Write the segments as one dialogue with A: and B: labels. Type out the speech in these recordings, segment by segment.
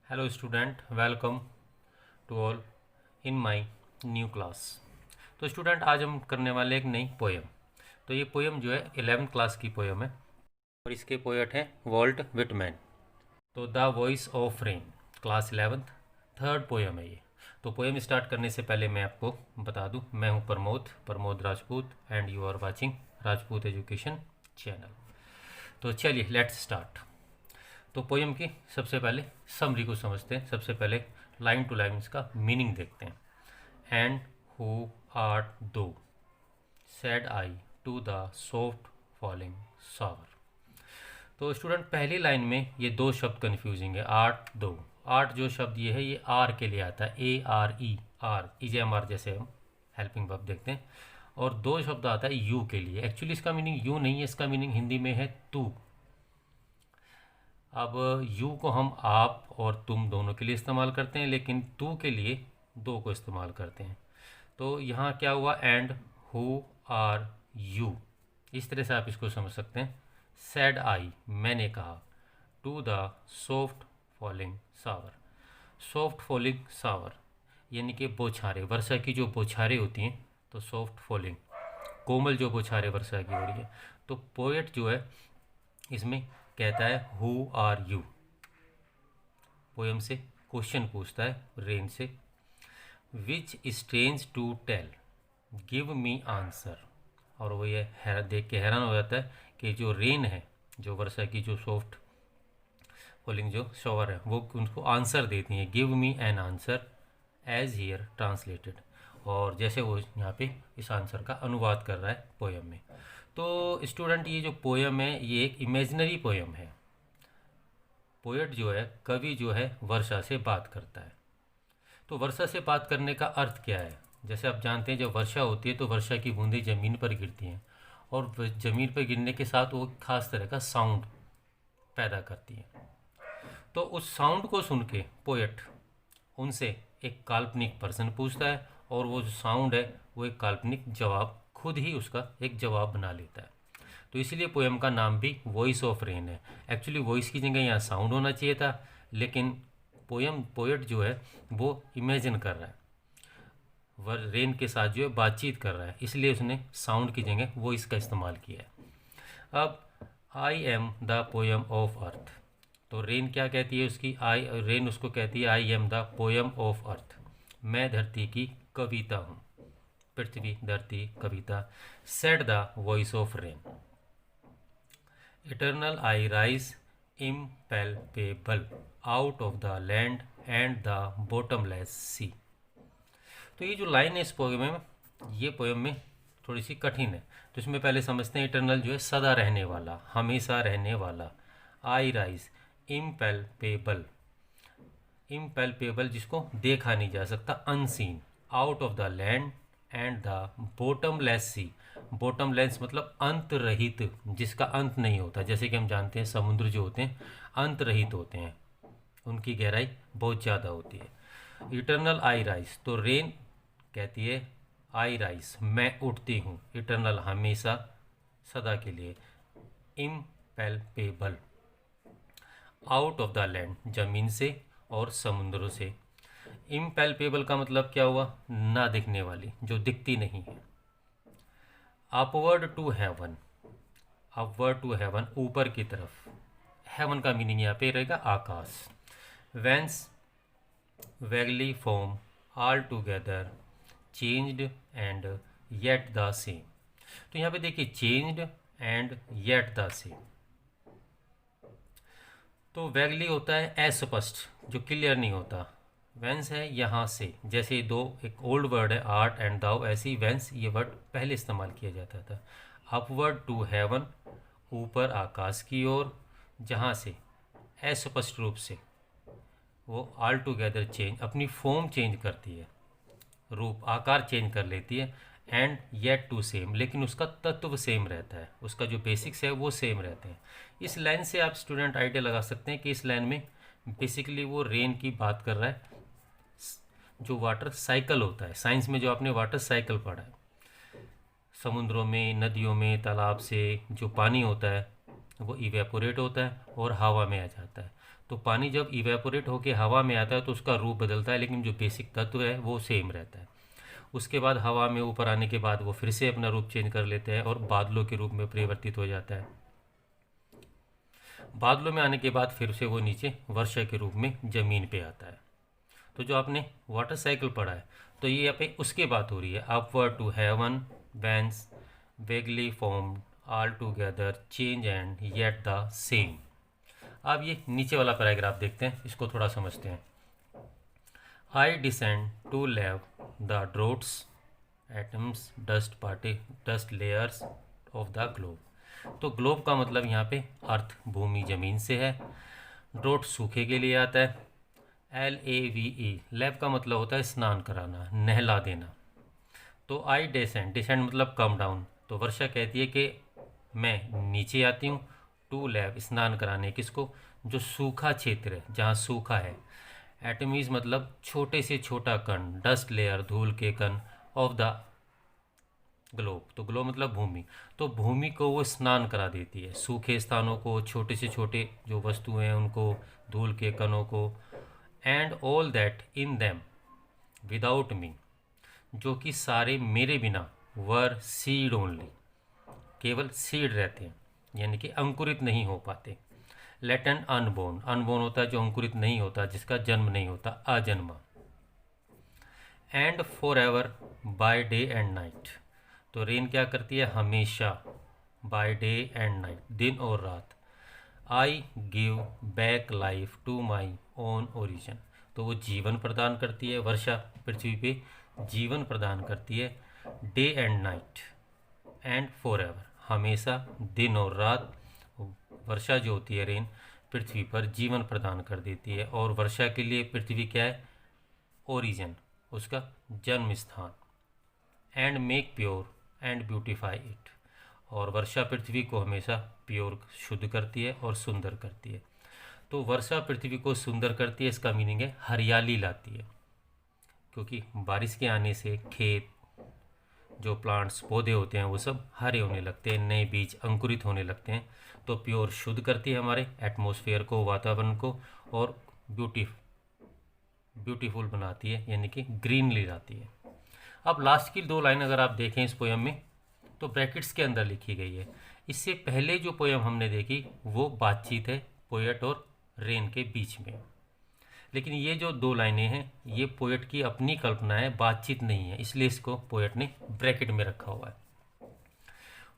A: Hello student, welcome to all in my new class. तो student, आज हम करने वाले एक नई पोएम। तो ये पोएम जो है 11th क्लास की पोएम है और इसके पोएट हैं वॉल्ट विटमैन। तो the voice of rain, class 11th, third poem है ये। तो पोएम स्टार्ट करने से पहले मैं आपको बता दूं, मैं हूं Pramod Pramod Rajput and you are watching Rajput education channel. तो चलिए लेट्स स्टार्ट। तो पोएम की सबसे पहले समरी को समझते हैं। सबसे पहले लाइन टू लाइन इसका मीनिंग देखते हैं। And who art thou, said I to the soft falling shower. तो स्टूडेंट, पहली लाइन में ये दो शब्द कन्फ्यूजिंग है। आर्ट दो, आर्ट जो शब्द ये है ये आर के लिए आता है, ARE, EJMR जैसे हम हेल्पिंग वर्ब देखते हैं। और दो शब्द आता है यू के लिए। एक्चुअली इसका मीनिंग यू नहीं है, इसका मीनिंग हिंदी में है तू। अब यू को हम आप और तुम दोनों के लिए इस्तेमाल करते हैं, लेकिन तू के लिए दो को इस्तेमाल करते हैं। तो यहाँ क्या हुआ, एंड हु आर यू, इस तरह से आप इसको समझ सकते हैं। सेड आई, मैंने कहा, to the soft falling shower. Soft falling shower यानी कि बौछारें, वर्षा की जो बौछारें होती हैं, तो सॉफ्ट फॉलिंग, कोमल जो बौछारें वर्षा की हो रही है। तो पोएट जो है इसमें कहता है हु आर यू, पोएम से क्वेश्चन पूछता है रेन से। Which strange to tell, give me answer. और वो ये देख के हैरान हो जाता है कि जो रेन है, जो वर्षा की जो सॉफ्ट फॉलिंग जो शॉवर है, वो उनको आंसर देती है। Give me an answer as here translated. और जैसे वो यहाँ पे इस आंसर का अनुवाद कर रहा है पोएम में। तो स्टूडेंट, ये जो पोएम है ये एक इमेजिनरी पोएम है। पोएट जो है, कवि जो है, वर्षा से बात करता है। तो वर्षा से बात करने का अर्थ क्या है? जैसे आप जानते हैं, जब वर्षा होती है तो वर्षा की बूंदें ज़मीन पर गिरती हैं और ज़मीन पर गिरने के साथ वो खास तरह का साउंड पैदा करती हैं। तो उस साउंड को सुन के पोएट उनसे एक काल्पनिक प्रश्न पूछता है और वो जो साउंड है वो एक काल्पनिक जवाब, खुद ही उसका एक जवाब बना लेता है। तो इसीलिए पोएम का नाम भी वॉइस ऑफ रेन है। एक्चुअली वॉइस की जगह यहाँ साउंड होना चाहिए था, लेकिन पोएट जो है वो इमेजिन कर रहा है, वह रेन के साथ जो है बातचीत कर रहा है, इसलिए उसने साउंड की जगह वॉइस का इस्तेमाल किया है। अब आई am the poem of earth. तो रेन क्या कहती है उसकी, रेन उसको कहती है I am the poem of earth, मैं धरती की कविता हूँ। पृथ्वी, धरती, कविता। Said the voice of rain, eternal I rise impalpable out of the land and the bottomless sea. तो ये जो लाइन है इस पोएम में, ये पोएम में थोड़ी सी कठिन है। तो इसमें पहले समझते हैं, इटर्नल जो है सदा रहने वाला, हमेशा रहने वाला। आई राइज, इम्पैल्पेबल, इम्पैल्पेबल जिसको देखा नहीं जा सकता, unseen, out of the land and the bottomless sea. Bottomless मतलब अंत रहित, जिसका अंत नहीं होता। जैसे कि हम जानते हैं समुद्र जो होते हैं अंत रहित होते हैं, उनकी गहराई बहुत ज़्यादा होती है। इटर्नल आई राइज, तो रेन कहती है आई राइज, मैं उठती हूँ। इटर्नल हमेशा, सदा के लिए। इम्पैल्पेबल, आउट ऑफ द लैंड, जमीन से और समुद्रों से। इम्पैल्पेबल का मतलब क्या हुआ, ना दिखने वाली, जो दिखती नहीं है। Upward to heaven, upward to heaven, ऊपर की तरफ। हेवन का मीनिंग यहाँ पे रहेगा आकाश। Whence, vaguely form, all together, changed and yet the same. तो यहाँ पे देखिए changed and yet the same. तो वैगली होता है अस्पष्ट, जो क्लियर नहीं होता। वेंस है यहाँ से, जैसे दो एक ओल्ड वर्ड है आर्ट एंड दाउ, ऐसे ही वेंस ये वर्ड पहले इस्तेमाल किया जाता था। अपवर्ड टू हेवन, ऊपर आकाश की ओर, जहाँ से अस्पष्ट रूप से वो ऑल टुगेदर चेंज, अपनी फॉर्म चेंज करती है, रूप आकार चेंज कर लेती है। एंड येट टू सेम, लेकिन उसका तत्व सेम रहता है, उसका जो बेसिक्स है वो सेम रहते हैं। इस लाइन से आप स्टूडेंट आइडिया लगा सकते हैं कि इस लाइन में बेसिकली वो रेन की बात कर रहा है, जो वाटर साइकिल होता है। साइंस में जो आपने वाटर साइकिल पढ़ा है, समुद्रों में, नदियों में, तालाब से जो पानी होता है वो इवेपोरेट होता है और हवा में आ जाता है। तो पानी जब इवेपोरेट होकर हवा में आता है तो उसका रूप बदलता है, लेकिन जो बेसिक तत्व है वो सेम रहता है। उसके बाद हवा में ऊपर आने के बाद वो फिर से अपना रूप चेंज कर लेते हैं और बादलों के रूप में परिवर्तित हो जाता है। बादलों में आने के बाद फिर से वो नीचे वर्षा के रूप में ज़मीन पे आता है। तो जो आपने वाटर साइकिल पढ़ा है, तो ये यहाँ पे उसके बात हो रही है। Upward to heaven whence vaguely form all together change and yet the same. अब ये नीचे वाला पैराग्राफ देखते हैं, इसको थोड़ा समझते हैं। I descend to lave the droughts atoms dust layers of the globe. तो ग्लोब का मतलब यहाँ पे अर्थ भूमि ज़मीन से है। ड्रोट सूखे के लिए आता है। LAVE लैब का मतलब होता है स्नान कराना, नहला देना। तो आई डिसेंड मतलब कम डाउन। तो वर्षा कहती है कि मैं नीचे आती हूँ टू लैब स्नान कराने, किसको? जो सूखा क्षेत्र है, जहाँ सूखा है। एटमीज मतलब छोटे से छोटा कण, डस्ट लेयर धूल के कण, ऑफ द ग्लोब। तो ग्लोब मतलब भूमि। तो भूमि को वो स्नान करा देती है, सूखे स्थानों को, छोटे से छोटे जो वस्तुएं हैं उनको, धूल के कणों को। And all that in them without me, जो कि सारे मेरे बिना, वर सीड ओनली, केवल सीड रहते हैं, यानी कि अंकुरित नहीं हो पाते। लेट एंड अनबोर्न, अनबोर्न होता है जो अंकुरित नहीं होता, जिसका जन्म नहीं होता, अजन्मा। And for ever by day and night. तो रेन क्या करती है? हमेशा, बाय डे एंड नाइट, दिन और रात। I give back life to my own origin. तो वो जीवन प्रदान करती है, वर्षा पृथ्वी पे जीवन प्रदान करती है, day and night and for ever, हमेशा, दिन और रात। वर्षा जो होती है, रेन, पृथ्वी पर जीवन प्रदान कर देती है। और वर्षा के लिए पृथ्वी क्या है? ओरिजिन, उसका जन्म स्थान। And make pure and beautify it. और वर्षा पृथ्वी को हमेशा प्योर, शुद्ध करती है और सुंदर करती है। तो वर्षा पृथ्वी को सुंदर करती है, इसका मीनिंग है हरियाली लाती है, क्योंकि बारिश के आने से खेत, जो प्लांट्स, पौधे होते हैं, वो सब हरे होने लगते हैं, नए बीज अंकुरित होने लगते हैं। तो प्योर, शुद्ध करती है हमारे एटमॉस्फेयर को, वातावरण को, और ब्यूटीफुल बनाती है, यानी कि ग्रीनरी लाती है। अब लास्ट की 2 लाइन अगर आप देखें इस पोएम में, तो ब्रैकेट्स के अंदर लिखी गई है। इससे पहले जो पोएम हमने देखी वो बातचीत है पोएट और रेन के बीच में, लेकिन ये जो 2 लाइनें हैं ये पोएट की अपनी कल्पना है, बातचीत नहीं है, इसलिए इसको पोएट ने ब्रैकेट में रखा हुआ है।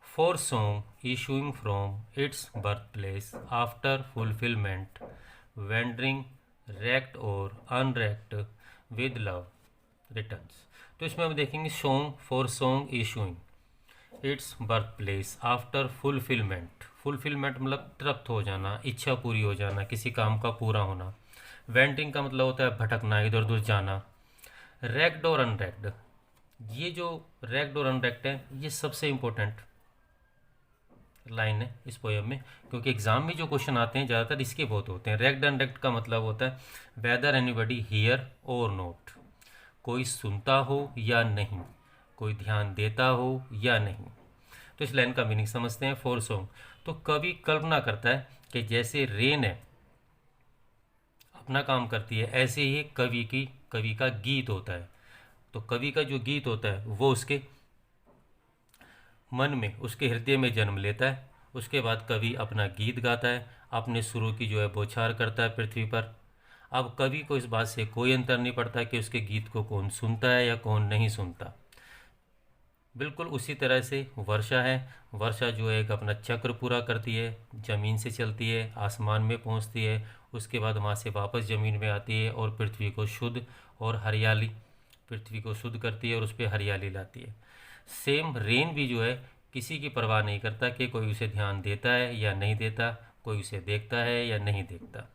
A: For song issuing from its birth place after fulfilment, wandering recked or unrecked with love returns. तो इसमें हम देखेंगे song, for song issuing its birth place after fulfilment. Fulfilment मतलब तृप्त हो जाना, इच्छा पूरी हो जाना, किसी काम का पूरा होना। वेंटिंग का मतलब होता है भटकना, इधर उधर जाना। रैक्ड और अनरैक्ड, ये जो रैक्ड और अनरैक्ड है ये सबसे इम्पोर्टेंट लाइन है इस पोएम में, क्योंकि एग्जाम में जो क्वेश्चन आते हैं ज़्यादातर इसके बहुत होते हैं। रैक्ड अनरैक्ड का मतलब होता है वेदर एनीबडी हियर और नॉट, कोई सुनता हो या नहीं, कोई ध्यान देता हो या नहीं। तो इस लाइन का मीनिंग समझते हैं। फॉर सॉन्ग, तो कवि कल्पना करता है कि जैसे रेन है अपना काम करती है, ऐसे ही कवि का गीत होता है। तो कवि का जो गीत होता है वो उसके मन में, उसके हृदय में जन्म लेता है। उसके बाद कवि अपना गीत गाता है, अपने सुरों की जो है बौछार करता है पृथ्वी पर। अब कवि को इस बात से कोई अंतर नहीं पड़ता कि उसके गीत को कौन सुनता है या कौन नहीं सुनता। बिल्कुल उसी तरह से वर्षा है, वर्षा जो है एक अपना चक्र पूरा करती है, ज़मीन से चलती है, आसमान में पहुंचती है, उसके बाद वहाँ से वापस ज़मीन में आती है और पृथ्वी को शुद्ध और हरियाली, पृथ्वी को शुद्ध करती है और उस पर हरियाली लाती है। सेम रेन भी जो है किसी की परवाह नहीं करता कि कोई उसे ध्यान देता है या नहीं देता, कोई उसे देखता है या नहीं देखता।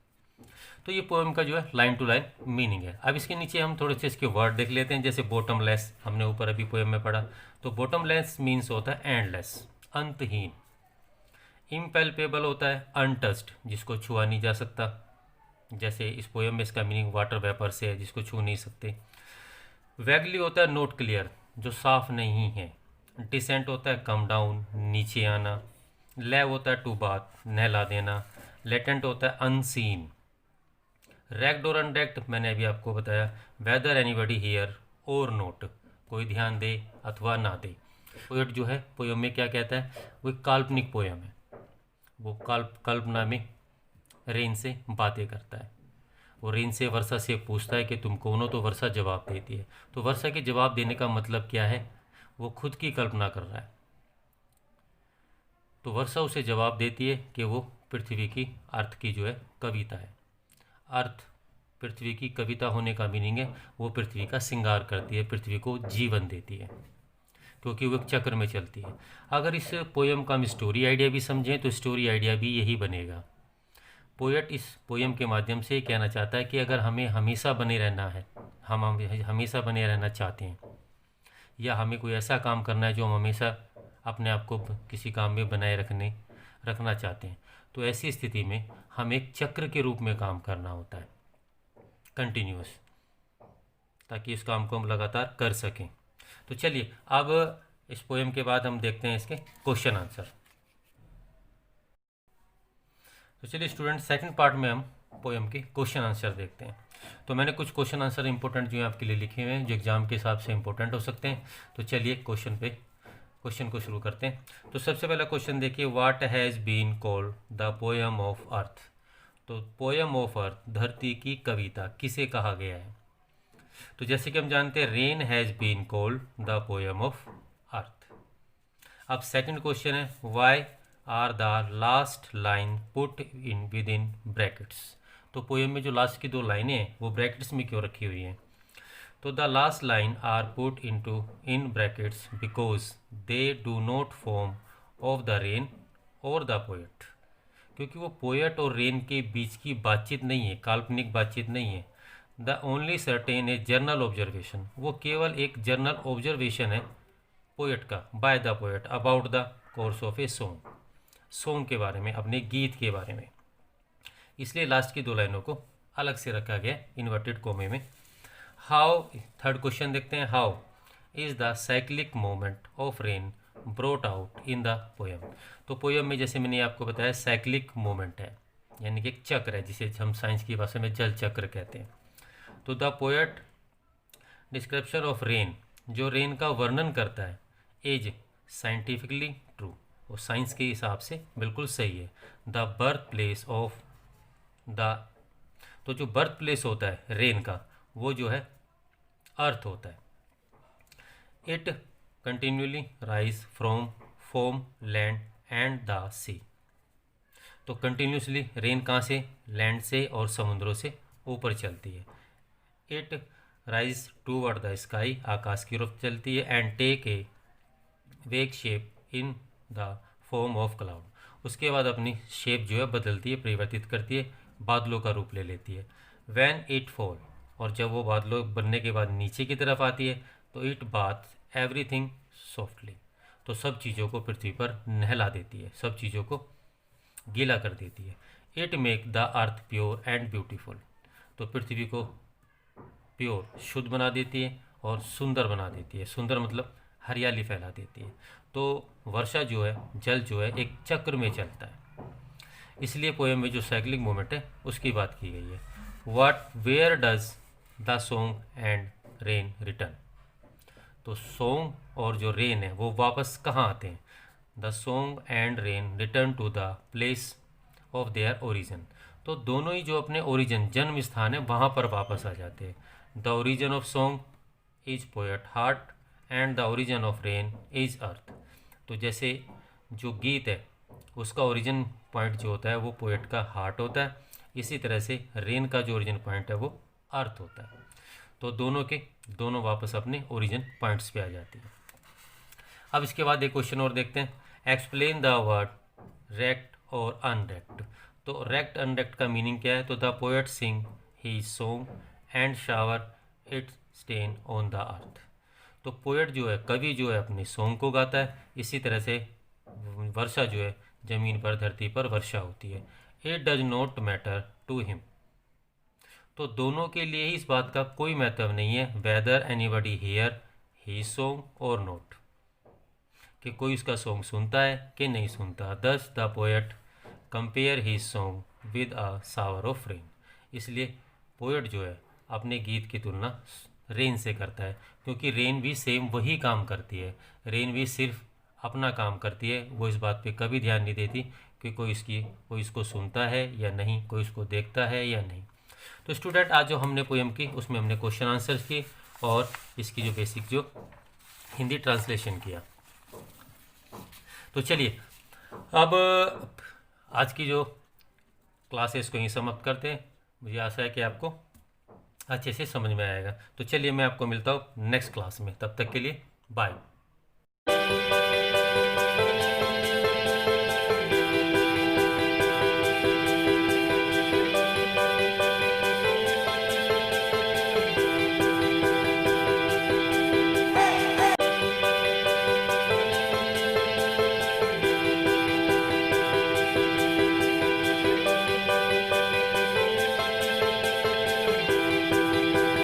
A: तो ये पोएम का जो है लाइन टू लाइन मीनिंग है। अब इसके नीचे हम थोड़े से इसके वर्ड देख लेते हैं, जैसे बॉटमलेस हमने ऊपर अभी पोएम में पढ़ा। तो बॉटमलेस मीन्स होता है एंडलेस, अंतहीन। इम्पैल्पेबल होता है अनटच्ड, जिसको छुआ नहीं जा सकता, जैसे इस पोएम में इसका मीनिंग वाटर वेपर से है, जिसको छू नहीं सकते। वैगली होता है नॉट क्लियर, जो साफ नहीं है। डिसेंट होता है कम डाउन, नीचे आना। लैव होता है टू बाथ, नहला देना। लेटेंट होता है अनसीन। रेक्ड और अनरेक्ड मैंने अभी आपको बताया। वेदर एनीबडी हियर और नोट, कोई ध्यान दे अथवा ना दे। पोएट जो है पोयम में क्या कहता है, वो एक काल्पनिक पोयम है, वो कल्पना में रेन से बातें करता है। वो रेन से वर्षा से पूछता है कि तुम कौन हो, तो वर्षा जवाब देती है। तो वर्षा के जवाब देने का मतलब क्या है, वो खुद की कल्पना कर रहा है। तो वर्षा उसे जवाब देती है कि वो पृथ्वी की अर्थ की जो है कविता है। अर्थ पृथ्वी की कविता होने का मीनिंग है वो पृथ्वी का श्रृंगार करती है, पृथ्वी को जीवन देती है, क्योंकि वो एक चक्र में चलती है। अगर इस पोयम का हम स्टोरी आइडिया भी समझें तो स्टोरी आइडिया भी यही बनेगा। पोएट इस पोयम के माध्यम से कहना चाहता है कि अगर हमें हमेशा बने रहना है, हम हमेशा बने रहना चाहते हैं, या हमें कोई ऐसा काम करना है जो हम हमेशा अपने आप को किसी काम में बनाए रखना चाहते हैं, तो ऐसी स्थिति में हम एक चक्र के रूप में काम करना होता है, कंटिन्यूस, ताकि इस काम को हम लगातार कर सकें। तो चलिए अब इस पोएम के बाद हम देखते हैं इसके क्वेश्चन आंसर। तो चलिए स्टूडेंट, सेकंड पार्ट में हम पोएम के क्वेश्चन आंसर देखते हैं। तो मैंने कुछ क्वेश्चन आंसर इंपॉर्टेंट जो है आपके लिए लिखे हुए हैं, जो एग्जाम के हिसाब से इंपॉर्टेंट हो सकते हैं। तो चलिए क्वेश्चन को शुरू करते हैं। तो सबसे पहला क्वेश्चन देखिए, what has been called the poem of earth. तो पोएम ऑफ अर्थ, धरती की कविता, किसे कहा गया है। तो जैसे कि हम जानते हैं, rain has been called the poem of earth. अब सेकंड क्वेश्चन है, why are the last line put in within brackets. तो पोएम में जो लास्ट की दो लाइनें हैं वो ब्रैकेट्स में क्यों रखी हुई हैं। तो the last line are put in brackets because they do not form of the rain or the poet. क्योंकि वो पोएट और रेन के बीच की बातचीत नहीं है, काल्पनिक बातचीत नहीं है। The only certain A journal observation, वो केवल एक जर्नल ऑब्जर्वेशन है पोएट का, by the poet about the course of a song के बारे में, अपने गीत के बारे में। इसलिए लास्ट की दो लाइनों को अलग से रखा गया इन्वर्टेड कोमे में। हाउ, थर्ड क्वेश्चन देखते हैं, how is the cyclic moment of rain brought out in the poem. तो पोएम में जैसे मैंने आपको बताया साइक्लिक मोमेंट है, यानी कि एक चक्र है, जिसे हम साइंस की भाषा में जल चक्र कहते हैं। तो the poet description of rain, जो रेन का वर्णन करता है, इज साइंटिफिकली ट्रू, वो साइंस के हिसाब से बिल्कुल सही है। The birth place of the, तो जो बर्थ प्लेस होता है रेन का, वो जो है अर्थ होता है। It continually rise from foam land and the sea. तो कंटिन्यूसली रेन कहाँ से, लैंड से और समुद्रों से ऊपर चलती है। It rise toward the sky, आकाश की ओर चलती है। And take a wake shape in the form of cloud, उसके बाद अपनी शेप जो है बदलती है, परिवर्तित करती है, बादलों का रूप ले लेती है। वैन इट फॉल, और जब वो बादलों बनने के बाद नीचे की तरफ आती है, तो इट बाथ एवरीथिंग सॉफ्टली, तो सब चीज़ों को पृथ्वी पर नहला देती है, सब चीज़ों को गीला कर देती है। It make the earth pure and beautiful, तो पृथ्वी को प्योर, शुद्ध बना देती है और सुंदर बना देती है। सुंदर मतलब हरियाली फैला देती है। तो वर्षा जो है, जल जो है, एक चक्र में चलता है, इसलिए पोएम में जो साइक्लिक मोमेंट है उसकी बात की गई है। Where does the song and rain return. तो सॉन्ग और जो रेन है वो वापस कहाँ आते हैं। The song and rain return to the place of their origin, तो दोनों ही जो अपने ओरिजिन, जन्म स्थान है, वहाँ पर वापस आ जाते हैं। The origin of song is poet heart and the origin of rain is earth. तो जैसे जो गीत है उसका ओरिजिन पॉइंट जो होता है वो पोएट का हार्ट होता है, इसी तरह से रेन का जो ओरिजिन पॉइंट है वो अर्थ होता है। तो दोनों वापस अपने ओरिजिन पॉइंट्स पे आ जाती है। अब इसके बाद एक क्वेश्चन और देखते हैं, explain the word rect or अनरेक्ट। तो रेक्ट अनरेक्ट का मीनिंग क्या है। तो the poet sing he song and shower it stain on the earth. तो पोएट जो है, कवि जो है, अपने सॉन्ग को गाता है, इसी तरह से वर्षा जो है जमीन पर, धरती पर वर्षा होती है। It does not matter to him, तो दोनों के लिए ही इस बात का कोई महत्व नहीं है, whether anybody hear he song or not, कि कोई उसका सॉन्ग सुनता है कि नहीं सुनता। दस the poet compare he song with a shower of rain. इसलिए पोएट जो है अपने गीत की तुलना रेन से करता है, क्योंकि रेन भी सेम वही काम करती है। रेन भी सिर्फ अपना काम करती है, वो इस बात पे कभी ध्यान नहीं देती कि कोई इसको सुनता है या नहीं, कोई इसको देखता है या नहीं। तो स्टूडेंट, आज जो हमने पोएम की उसमें हमने क्वेश्चन आंसर्स किए और इसकी जो बेसिक जो हिंदी ट्रांसलेशन किया। तो चलिए अब आज की जो क्लास है इसको यहीं समाप्त करते हैं। मुझे आशा है कि आपको अच्छे से समझ में आएगा। तो चलिए मैं आपको मिलता हूँ नेक्स्ट क्लास में, तब तक के लिए बाय।